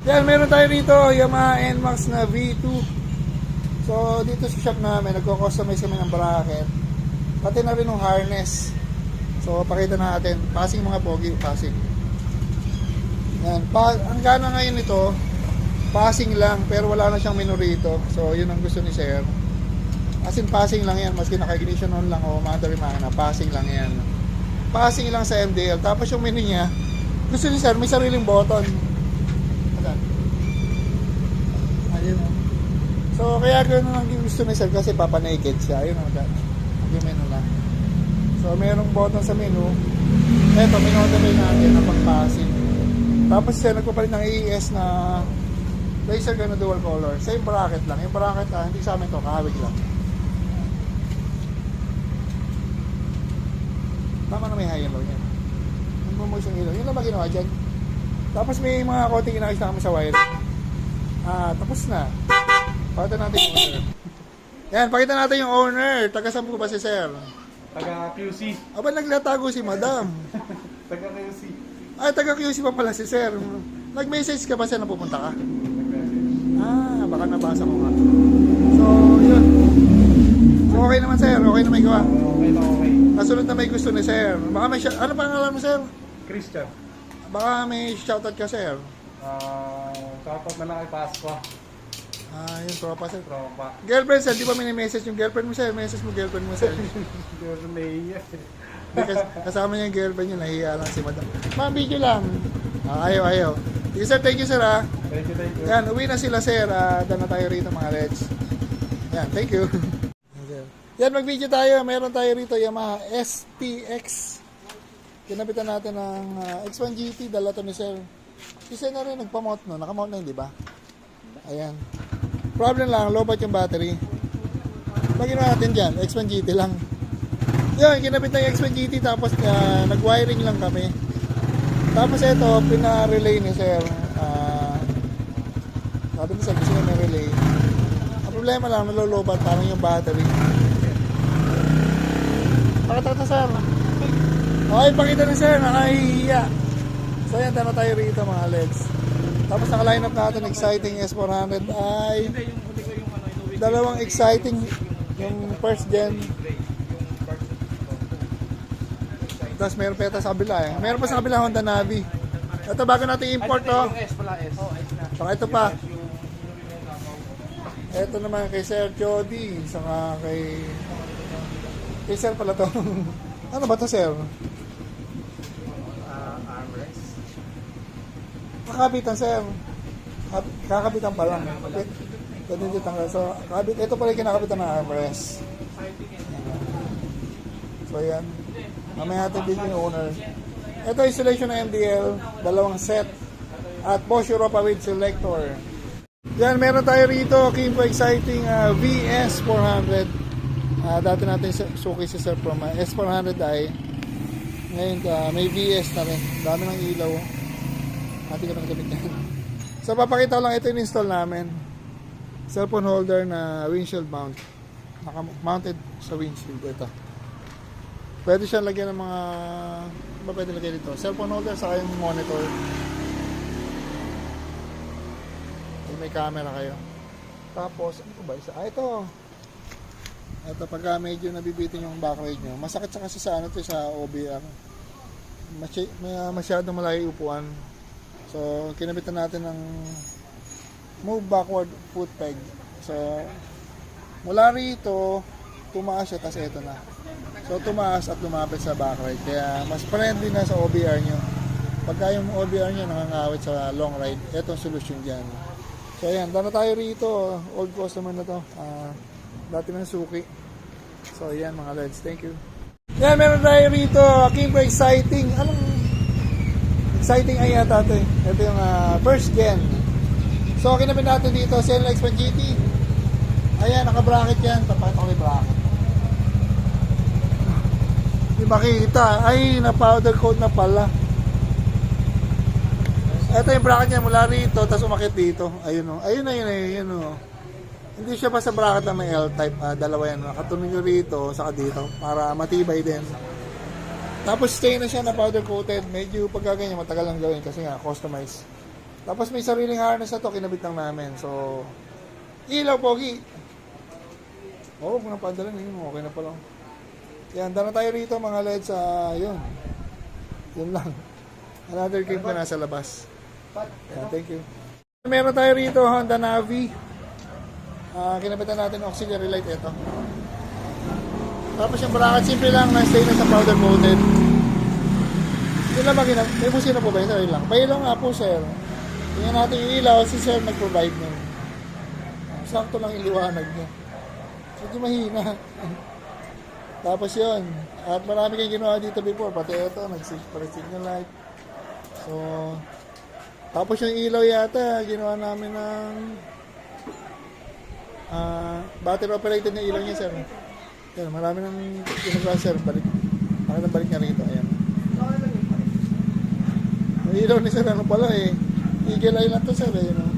Yan, meron tayo rito, Yamaha NMAX na V2. So, dito sa shop namin, nagko-customize kami ng bracket. Pati na rin ng harness. So, pakita natin. Passing mga pogi, passing. Yan. Ang gana ngayon ito, passing lang, pero wala na siyang menu rito. So, yun ang gusto ni Sir. As in, passing lang yan. Maski naka-ignition on lang o mandatory makina, passing lang yan. Passing lang sa MDL. Tapos yung menu niya, gusto ni Sir, may sariling button. Ayun. So, kaya gano'n ang gusto ni Sir kasi papanaked siya. Ayun o, yung menu na. So, merong button sa menu. Eto, minodify natin na pang-passing. Tapos Sir, nagpapalit ng AES na laser gun na dual color. Same bracket lang. Yung bracket, hindi sa amin to, kahawig lang. Tama na may high and low yan. Yung bumag siyang ilaw. Yun lang ba ginawa dyan? Tapos may mga konting inakis na kami sa wiring. Tapos na. Pakita natin yung owner. Yan, pakita natin yung owner. Taga-saan po ba si Sir? Taga QC. Aba, naglatago si Madam. Taga QC. Ay, taga QC pa pala si Sir. Nag-message ka ba Sir na pupunta ka? Baka nabasa ko nga. So, yun. So, okay naman Sir. Okay na may gawa. Okay na okay. Nasunod na may gusto ni Sir. Baka may ano pangalan mo Sir? Christian. Baka may shoutout ka Sir. Shoutout na lang kay Pasqua. Yung tropa Sir. Tropa. Girlfriend Sir, di ba mini-message yung girlfriend mo Sir? Message mo girlfriend mo Sir. Hindi ko nahiya. Kasama niya yung girlfriend niya, nahiya lang si Madam. Ma'am, video lang. Ayaw. Sige Sir, thank you Sir ha. Thank you. Yan, uwi na sila Sir. Daan na tayo rito mga Reds. Yan, thank you. Yan, mag-video tayo. Meron tayo rito Yamaha STX. Kinapitan natin ng X1 GT. Dala to ni Sir. Isa na rin nagpamount no. Nakamount na yun, di ba? Ayan. Problem lang, low bat yung battery. Pag ginawa natin dyan, X1 GT lang. Yun, kinapit na yung X1 GT. Tapos nag-wiring lang kami. Tapos ito, pina-relay ni Sir. Sabi ni Sir, gusto niya may relay. Ang problema lang, nalolobat parang yung battery. Pakita Sir. Okay, pakita ni Sir, nakahihiya. So yan, tama tayo rito mga legs. Tapos naka-line up natin, exciting S400 ay dalawang exciting, yung first gen. Tapos meron pa sa kabila eh. Meron pa sa kabila Honda Navi. Ito bago natin import to. Saka ito pa. Ito naman kay Sir Jody. Saka kay Sir pala to. Ano ba to Sir? Armrest. Kakabitan Sir. Kakabitan pa lang. Pwede dito tanggal. So, ito pala yung kinakabitan ng armrest. So, yan. Mamaya natin din yung owner. Ito installation ng MDL. Dalawang set. At Bosch Europa with selector. Yan, meron tayo rito. Kimpo Exciting VS400. Dati natin suki si Sir from S400i. Ngayon may VS na rin. Dami ng ilaw. Ating ka gamit yan. So papakita ko lang ito yung install namin. Cellphone holder na windshield mount. Naka-mounted sa windshield. Ito. Pwede siya lagyan ng mga ba pwede lagyan dito? Cellphone holder sa kayong monitor. May camera kayo. Tapos, ano ba isa? Ito. Ito, pagka medyo nabibitin yung backlight nyo, masakit sa kasi sa ano to, sa OBR. Masyadong malayo upuan. So, kinabitan natin ng move backward foot peg. So, mula rito, tumaas siya, tapos ito na. So, tumaas at lumapit sa backlight. Kaya, mas friendly na sa OBR nyo. Pagka yung OBR nyo nangangawit sa long ride, ito ang solusyon dyan. So, ayan, dana tayo rito. Old customer na to. Dati ng suki. So, ayan mga Leds. Thank you. Yan, meron tayo rito. Kimpo Exciting. Anong exciting ay yata ito eh. Ito yung first gen. So, kinabit natin dito. Senla X1 GT. Ayan, naka-bracket yan. Papakita ko yung bracket. Hindi makikita. Ay, na-powder coat na pala. Ito yung bracket niya mula rito, tapos umakit dito. Ayun o. Ayun o. Hindi siya pa sa bracket na may L-type. Dalawa yan. Nakatunog nyo rito, saka dito. Para matibay din. Tapos stay na siya na powder coated. Medyo pagkaganyan, matagal lang gawin kasi nga, customized. Tapos may sariling harness na to, kinabit lang namin. So, ilaw, pogi. Oo, kung napadala na yun, okay na pa lang. Yan, dana tayo rito mga LEDs. Yun. Yun lang. Another cake na nasa labas. Yan, thank you. Meron tayo rito, Honda Navi. Kinabitan natin ng auxiliary light ito. Tapos yung bracket, simple lang na stainless na powder coated. Yun lang may busina po ba yun? Yun lang. Pailaw nga po, sir. Tingnan natin yung ilaw, si sir nag-provide nun. Sakto lang iliwanag niya. Medyo mahina. Tapos yun. At marami kayong ginawa dito before. Pati ito, nag-signal light. So, tapos yung ilaw yata, ginawa namin ng battery operated na ilaw niya, sir. Yan, marami nang ginagawa, sir. Balik niya rito. Ayan. Yung ilaw ni sir, ano pala eh. Eagle Eye lang to, sir. Ayan, oh.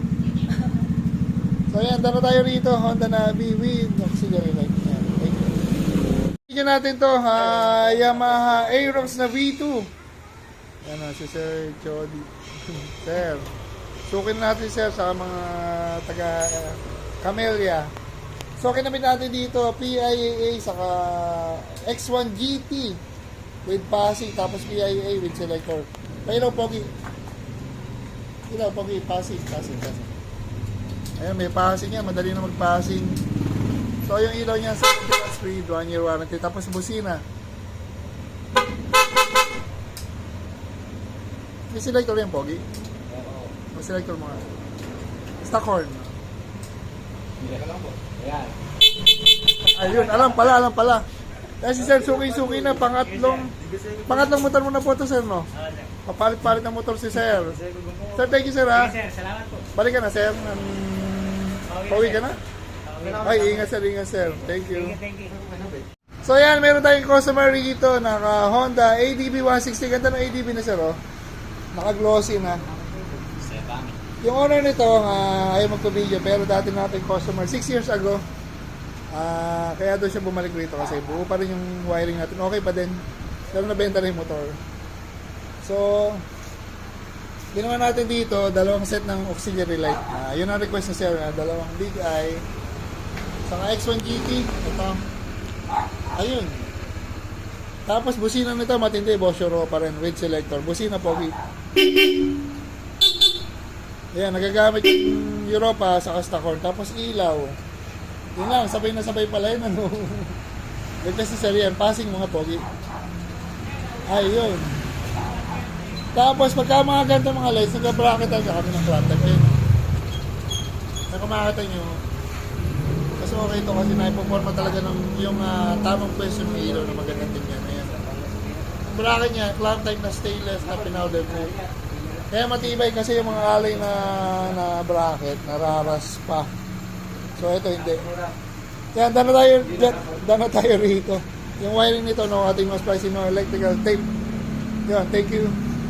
So, ayan, dala tayo rito. Honda Navi with auxiliary light. Ayan, thank you. Tignan natin to, Yamaha Aerox na V2. Ayan, si Sir Jody. Sir, sukin natin, sir, sa mga taga Camellia. So, kinamit natin dito, PIAA, saka X1 GT with passing, tapos PIAA with selector. Pailaw, pogi. Ilaw, pogi, passing. Ayan, may passing yan, madali na mag-passing. So, yung ilaw niya, 70 months free, 1 year warranty, tapos busina. May selector yan, pogi. May selector mga. Stockhorn. Ayun, alam pala. Kasi sir, suki-suki na, pangatlong motor mo na po ito, sir, no? Papalit-palit ng motor si sir. Sir, thank you, sir, ha? Salamat po. Balik ka na, sir. Pauwi ka na? Ay, ingat, sir. Thank you. Thank you. So, yan, meron tayong customer rito, naka Honda ADB 160. Ganda ng ADB na, sir, oh. Naka-glossy na. Yung owner nito, ayaw magpa-video, pero dati natin customer, 6 years ago. Kaya doon siya bumalik rito kasi buo pa rin yung wiring natin. Okay pa din. Pero nabenta na yung motor. So, ginawa natin dito, dalawang set ng auxiliary light. Yun ang request ni sir, dalawang big eye. Saka X1 GT. Ito. Ayun. Tapos busina nito, matindi, Boschero pa rin with selector. Busina pogi. Ayan, nagagamit yung Europa sa Stockhorn. Tapos ilaw. Yun lang, sabay na sabay pala yun. Ano? Request ni sir yan, passing mga pogi. Ayun. Tapos pagka mga ganito mga lights, nagka-bracketan ka kami ng clamp type. Ayun. Nakamakita nyo. Kasi okay ito kasi naipoforma talaga ng yung tamang pwesto ng ilaw na magandang tingnan. Ayan. Ang bracket niya, clamp type na stainless na pinowder mo. Kaya matibay kasi yung mga alay na bracket, nararas pa. So ito hindi. Kaya dana tayo rito. Yung wiring nito, no ating mas pricey, no electrical tape. Yun, thank you.